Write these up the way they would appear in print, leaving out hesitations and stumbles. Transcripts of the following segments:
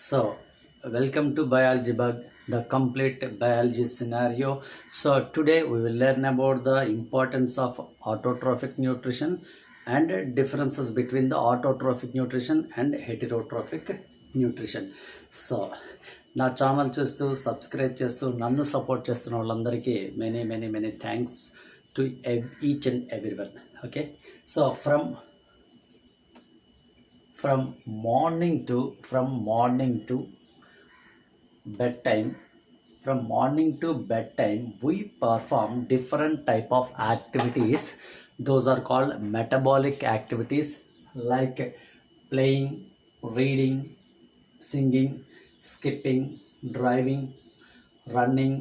So, welcome to Biology Bug, the complete biology scenario. So, today we will learn about the importance of autotrophic nutrition and differences between the autotrophic nutrition and heterotrophic nutrition. So నా channel చూస్తూ subscribe చేస్తూ నన్ను support చేస్తున్న వాళ్ళందరికీ many thanks to each and everyone. Okay, so from morning to bedtime, we perform different type of activities. Those are called metabolic activities like playing, reading, singing, skipping, driving, running,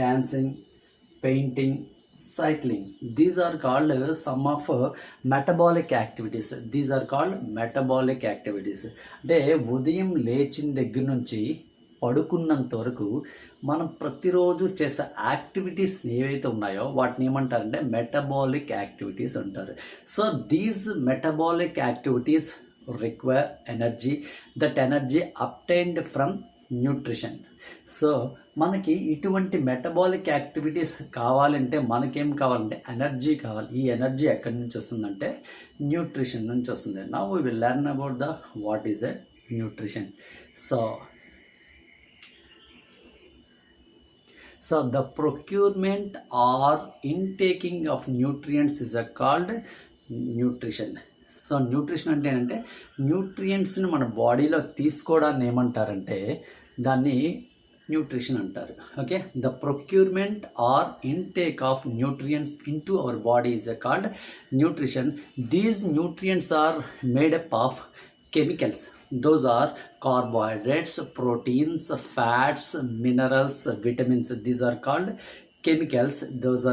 dancing, painting, cycling. These are called some of metabolic activities. అంటే ఉదయం లేచిన దగ్గర నుంచి పడుకున్నంత వరకు మనం ప్రతిరోజు చేసే activities ఏవైతే ఉన్నాయో వాటిని ఏమంటారంటే మెటబాలిక్ యాక్టివిటీస్ అంటారు. So these metabolic activities require energy, that energy obtained from nutrition. So మనకి ఇటువంటి మెటబాలిక్ యాక్టివిటీస్ కావాలంటే మనకేం కావాలంటే ఎనర్జీ కావాలి. ఈ ఎనర్జీ ఎక్కడి నుంచి వస్తుందంటే న్యూట్రిషన్ నుంచి వస్తుంది. Now we will learn about the what is a nutrition. So the procurement or intaking of nutrients is called nutrition. So nutrition అంటే ఏంటంటే న్యూట్రియంట్స్ని మన బాడీలో తీసుకోవడాన్ని ఏమంటారంటే దాన్ని న్యూట్రిషన్ అంటారు. Okay, the procurement or intake of nutrients into our body is called nutrition. These nutrients are made up of chemicals. Those are carbohydrates, proteins, fats, minerals, vitamins. These are called chemicals. Those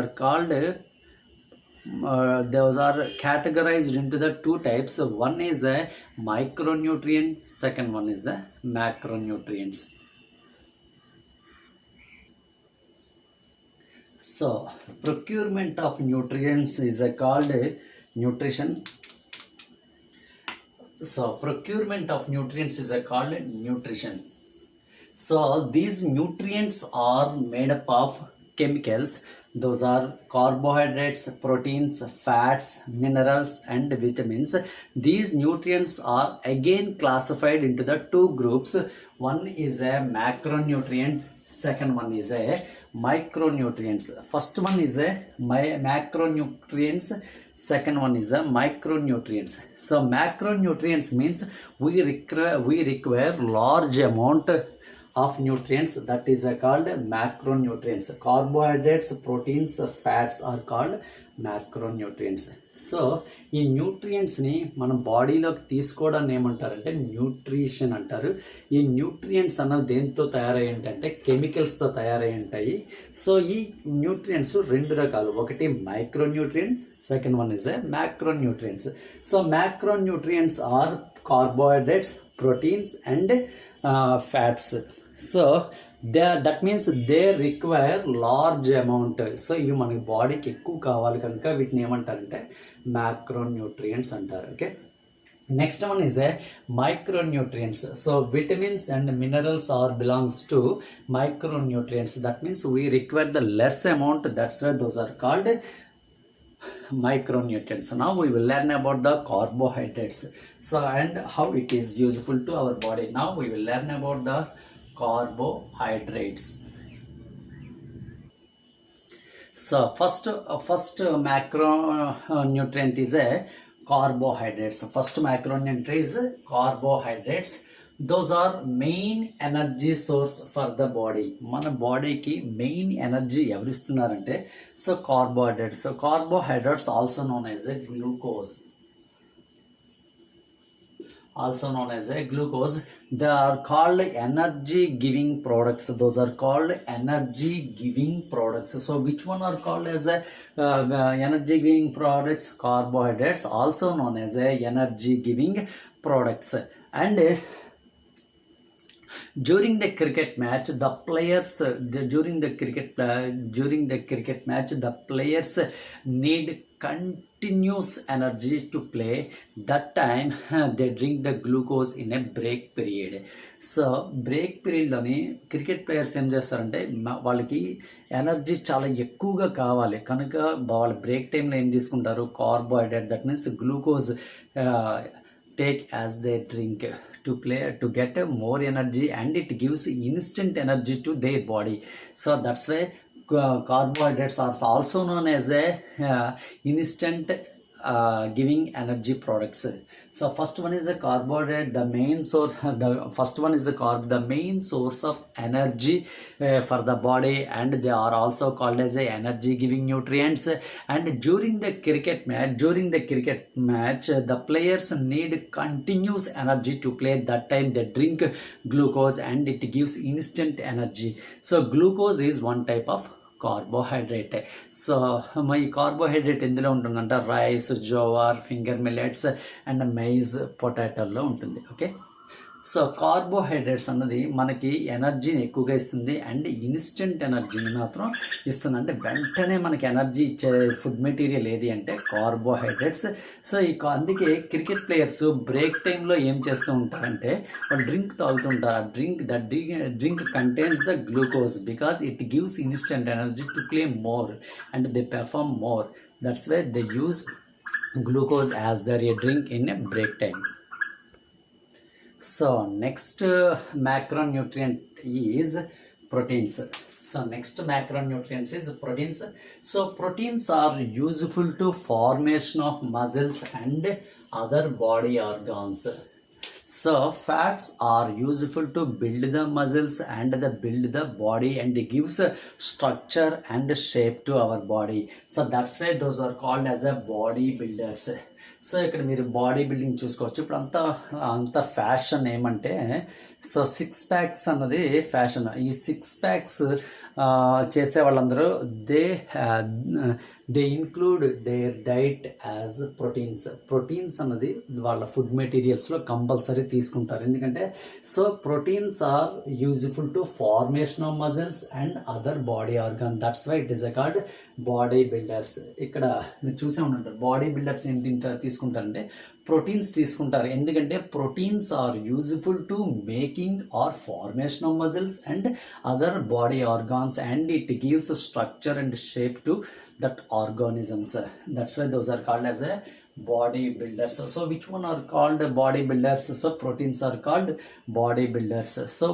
are categorized into the two types. One is a micronutrient, second one is a macronutrients. So procurement of nutrients is called nutrition. So procurement of nutrients is called nutrition. So these nutrients are made up of chemicals. Those are carbohydrates, proteins, fats, minerals and vitamins. These nutrients are again classified into the two groups. One is a macronutrient, second one is a micronutrients. First one is a macronutrients, second one is a micronutrients. So macronutrients means we require large amount of nutrients, that is called macronutrients. Carbohydrates, proteins, fats are called macronutrients. So ఈ న్యూట్రియంట్స్ని మన బాడీలోకి తీసుకోవడాన్ని ఏమంటారంటే nutrition అంటారు. ఈ nutrients అన్నది దేంతో తయారై ఉంటాయంటే కెమికల్స్తో తయారై ఉంటాయి. సో ఈ న్యూట్రియంట్స్ రెండు రకాలు, ఒకటి micronutrients, second one is a macronutrients. So macronutrients are carbohydrates, proteins and fats. So that means they require large amount. సో ఇవి మనకి బాడీకి ఎక్కువ కావాలి కనుక వీటిని ఏమంటారంటే మ్యాక్రోన్యూట్రియంట్స్ అంటారు. Okay, next one is a micronutrients. So vitamins and minerals are belongs to micronutrients. That means we require the less amount, that's why those are called micronutrients. Now we will learn about the carbohydrates, so and how it is useful to our body. Now we will learn about the carbohydrates. So first macronutrient is a carbohydrates. First macronutrient is carbohydrates. Those are main energy source for the body. మన బాడీకి main energy ఎవరిస్తున్నారంటే so carbohydrates. So carbohydrates also known as a glucose. They are called energy giving products. Those are called energy giving products. So which one are called as a energy giving products? Carbohydrates, also known as a energy giving products. And During the cricket match, the players during the cricket match, the players need continuous energy to play. That time they drink the glucose in a break period. So break పీరియడ్లోని cricket players ఏం చేస్తారంటే వాళ్ళకి energy చాలా ఎక్కువగా కావాలి కనుక వాళ్ళ break టైంలో ఏం తీసుకుంటారు, carbohydrate, that means glucose take as they drink to get more energy, and it gives instant energy to their body. So that's why carbohydrates are also known as a instant giving energy products. So first one is a carbohydrate, the main source. The first one is the main source of energy for the body, and they are also called as a energy giving nutrients. And during the cricket match, the players need continuous energy to play. That time they drink glucose, and it gives instant energy. So glucose is one type of carbohydrate. So ఈ carbohydrate ఎందులో ఉంటుందంటే rice, jowar, finger millets and maize, పొటాటోలో ఉంటుంది. Okay, so carbohydrates అన్నది మనకి ఎనర్జీని ఎక్కువగా ఇస్తుంది అండ్ ఇన్స్టెంట్ ఎనర్జీని మాత్రం ఇస్తుంది. అంటే వెంటనే మనకి ఎనర్జీ ఇచ్చే ఫుడ్ మెటీరియల్ ఏది అంటే కార్బోహైడ్రేట్స్. సో అందుకే క్రికెట్ ప్లేయర్స్ బ్రేక్ టైంలో ఏం చేస్తూ ఉంటారంటే వాళ్ళు డ్రింక్ తాగుతుంటారు. Drink contains the glucose because it gives instant energy to play more and they perform more. That's why they use glucose as their a drink in a break time. So next macronutrient is proteins. So next macronutrients is proteins. So proteins are useful to formation of muscles and other body organs. So fats are useful to build the muscles and build the body, and it gives structure and shape to our body. So that's why those are called as a body builders. So ఇక్కడ మీరు body building చూసుకోవచ్చు. ఇప్పుడు అంత fashion ఏమంటే, so 6 packs అన్నది fashion. ఈ 6 packs చేసే వాళ్ళందరూ they include their diet as proteins అన్నది వాళ్ళ ఫుడ్ మెటీరియల్స్లో కంపల్సరీ తీసుకుంటారు. ఎందుకంటే so proteins are useful to formation of muscles and other body organ. That's why it is called body builders. ఇక్కడ మీరు చూసే ఉంటారు బాడీ బిల్డర్స్ ఏం తీసుకుంటారంటే ప్రోటీన్స్ తీసుకుంటారు. ఎందుకంటే proteins are useful to making or formation of muscles and other body organs, and it gives structure and shape to that organisms. That's why those are called as a body builders. So which one are called body builders? So proteins are called body builders. So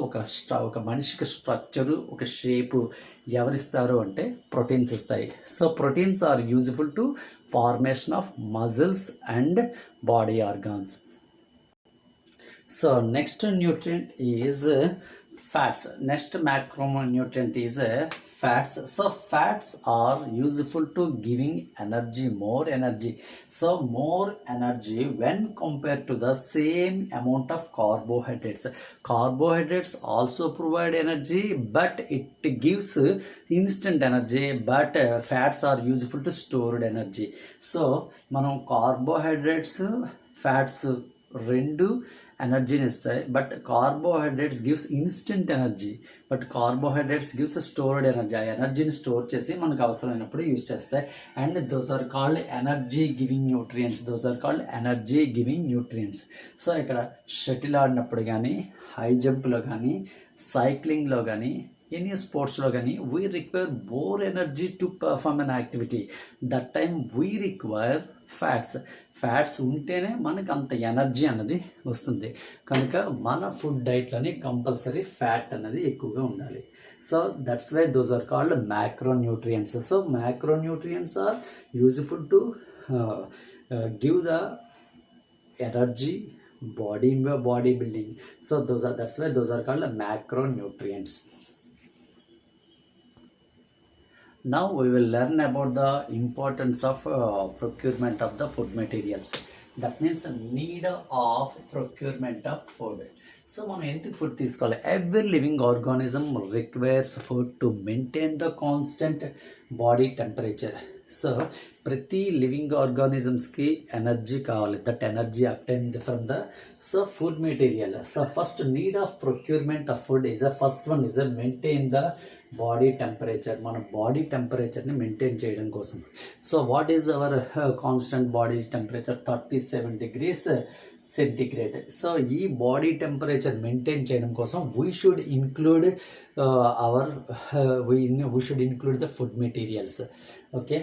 ఒక మనిషికి structure, ఒక shape ఎవరిస్తారు అంటే proteins ఇస్తాయి. So proteins are useful to formation of muscles and body organs. So next nutrient is fats. Next macronutrient is fats. So fats are useful to giving energy, more energy. So more energy when compared to the same amount of carbohydrates. Carbohydrates also provide energy, but it gives instant energy, but fats are useful to stored energy. So మనం carbohydrates, fats రెండు ఎనర్జీని ఇస్తాయి, but carbohydrates gives instant energy, but carbohydrates gives stored energy. ఆ ఎనర్జీని store చేసి మనకు అవసరమైనప్పుడు use చేస్తాయి. And those are called energy giving nutrients. So ఇక్కడ షటిల్ ఆడినప్పుడు కానీ, హై జంప్లో కానీ, సైక్లింగ్లో కానీ, ఎనీ స్పోర్ట్స్లో కానీ we require more energy to perform an activity. That time we require fats ఉంటేనే మనకు అంత ఎనర్జీ అన్నది వస్తుంది. కనుక మన ఫుడ్ డైట్లోని కంపల్సరీ ఫ్యాట్ అన్నది ఎక్కువగా ఉండాలి. So that's why those are called macronutrients. So macronutrients are useful to give the energy, body building. So that's why those are called macronutrients. Now we will learn about the importance of procurement of the food materials. That means need of procurement of food. So మనం ఎందుకు food తీసుకోవాలి? Every living organism requires food to maintain the constant body temperature. So ప్రతి living ఆర్గానిజమ్స్కి energy కావాలి. That energy obtained from the food material. So first need of procurement of food is first one is maintain the body temperature. మన body టెంపరేచర్ని maintain చేయడం కోసం. So what is our constant body temperature? 37 degrees centigrade. So ఈ body temperature maintain చేయడం కోసం we should include the food materials. Okay,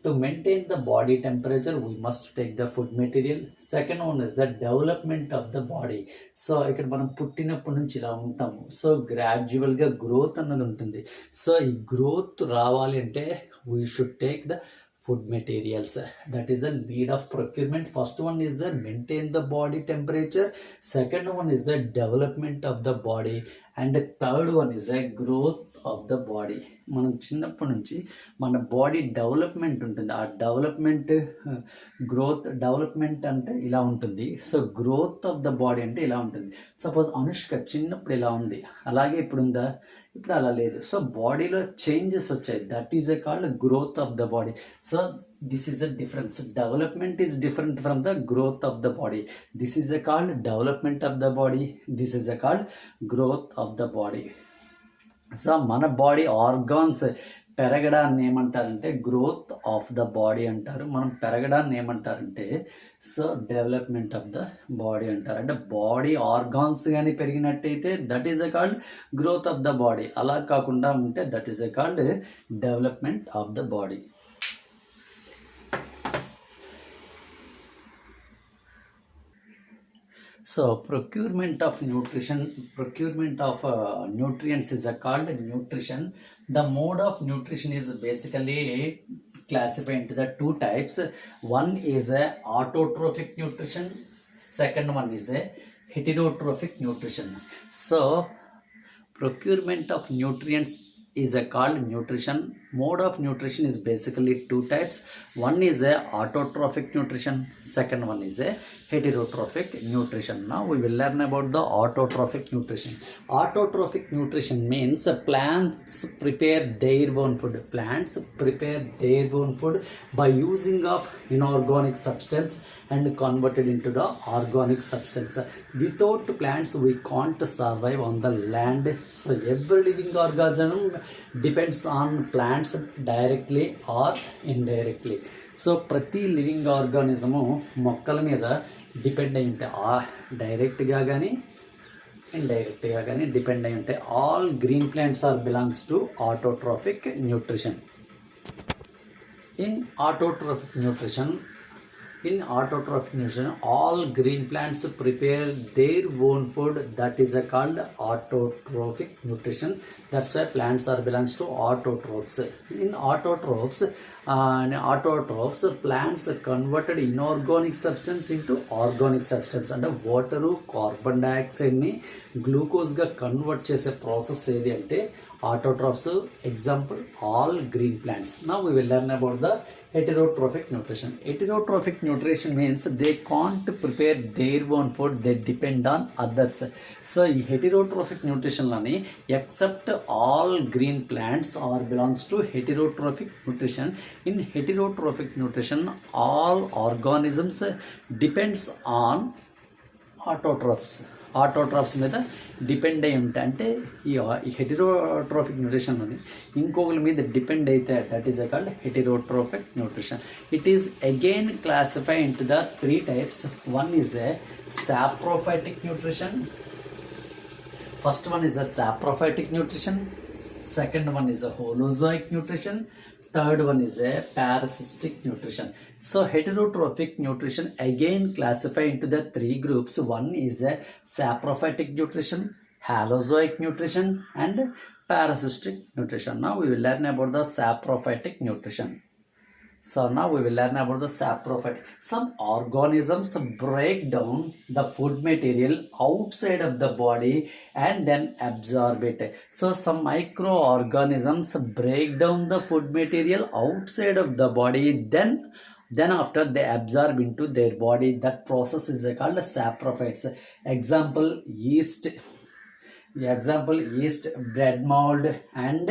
to maintain the body temperature we must take the food material. Second one is the development of the body. So ఇక్కడ మనం పుట్టినప్పటి నుంచి ఇలా ఉంటాము. So గ్రాడ్యువల్గా growth అన్నది ఉంటుంది. సో ఈ గ్రోత్ రావాలి అంటే we should take the food materials. That is a need of procurement. First one is the maintain the body temperature. Second one is the development of the body. And the third one is the growth of the body. మనం చిన్నప్పటి నుంచి మన body development ఉంటుంది. ఆ development అంటే ఇలా ఉంటుంది. So growth of the body అంటే ఇలా ఉంటుంది. సపోజ్ అనుష్క చిన్నప్పుడు ఇలా ఉంది, అలాగే ఇప్పుడు ఉందా? ఇప్పుడు అలా లేదు. సో బాడీలో చేంజెస్ వచ్చాయి. That is a called growth of the body. So this is the difference. Development is different from the growth of the body. This is a called development of the body. This is a called growth of the body. So మన body organs పెరగడాన్ని ఏమంటారంటే growth of the body అంటారు. మనం పెరగడాన్ని ఏమంటారంటే development of the body అంటారు. అంటే body organs కానీ పెరిగినట్టయితే that is a called growth of the body. అలా కాకుండా ఉంటే that is a called development of the body. So procurement of nutrients is called nutrition. The mode of nutrition is basically classified into the two types. One is a autotrophic nutrition. Second one is a heterotrophic nutrition. So procurement of nutrients is called nutrition. Mode of nutrition is basically two types. One is a autotrophic nutrition. Second one is a heterotrophic nutrition. Now we will learn about the autotrophic nutrition. Autotrophic nutrition means plants prepare their own food. Plants prepare their own food by using of inorganic substance and converted into the organic substance. Without plants we can't survive on the land. So every living organism depends on plants directly or indirectly. So ప్రతి living organism మొక్కల మీద depend అయి ఉంటాయి. డైరెక్ట్గా కానీ ఇండైరెక్ట్గా కానీ depend అయి ఉంటాయి. All green plants are belongs to autotrophic nutrition. In autotrophic nutrition, all green plants prepare their own food. That is called autotrophic nutrition. That's why plants are belongs to autotrophs. In autotrophs, plants converted inorganic substance into organic substance. అంటే water carbon డైఆక్సైడ్ని గ్లూకోజ్గా convert చేసే process ఏది అంటే autotrophs. Example, all green plants. Now we will learn about the heterotrophic nutrition. Heterotrophic nutrition means they can't prepare their own food, they depend on others. So heterotrophic nutrition lani except all green plants are belongs to heterotrophic nutrition. In heterotrophic nutrition all organisms depends on autotrophs మీద depend అయి ఉంటాయి. అంటే ఈ heterotrophic nutrition అని ఇంకొకరి మీద depend అయితే that is called heterotrophic nutrition. It is again classify into the three types. One is a saprophytic nutrition. First one is a saprophytic nutrition. Second one is a holozoic nutrition. Third one is a parasitic nutrition. So heterotrophic nutrition again classified into the three groups. One is a saprophytic nutrition, halozoic nutrition and parasitic nutrition. Now we will learn about the saprophytic nutrition. So now we will learn about the saprophyte. Some organisms break down the food material outside of the body and then absorb it. So some microorganisms break down the food material outside of the body, then after they absorb into their body. That process is called saprophytes. Example, yeast, bread mold and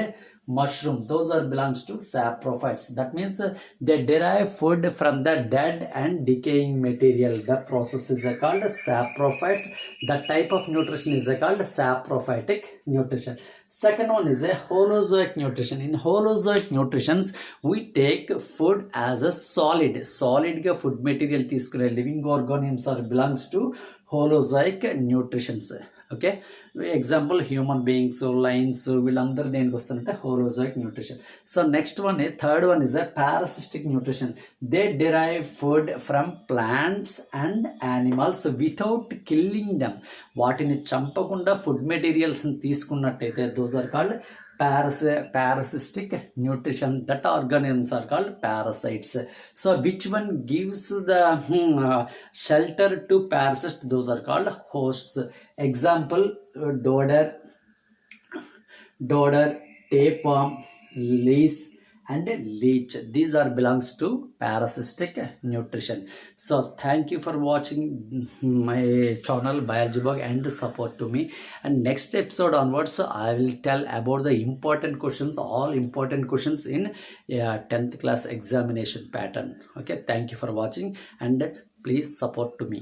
mushroom, those are belongs to saprophytes. That means they derive food from the dead and decaying material. The process is called saprophytes. The type of nutrition is called saprophytic nutrition. Second one is a holozoic nutrition. In holozoic nutritions, we take food as a solid ga food material తీసుకునే living organisms are belongs to holozoic nutritions. Okay, example human beings, lions, వీళ్ళందరూ దేనికి వస్తారంటే holozoic nutrition. So next one, third one is a parasitic nutrition. They derive food from plants and animals without killing them. వాటిని చంపకుండా food మెటీరియల్స్ని తీసుకున్నట్టయితే those are called parasitic nutrition. That organisms are called parasites. So which one gives the shelter to parasites? Those are called hosts. Example, dodder, tapeworm, lice and leech. These are belongs to parasitic nutrition. So thank you for watching my channel Biology Bug and support to me. And next episode onwards I will tell about the important questions, all important questions in 10th class examination pattern. Okay, thank you for watching and please support to me.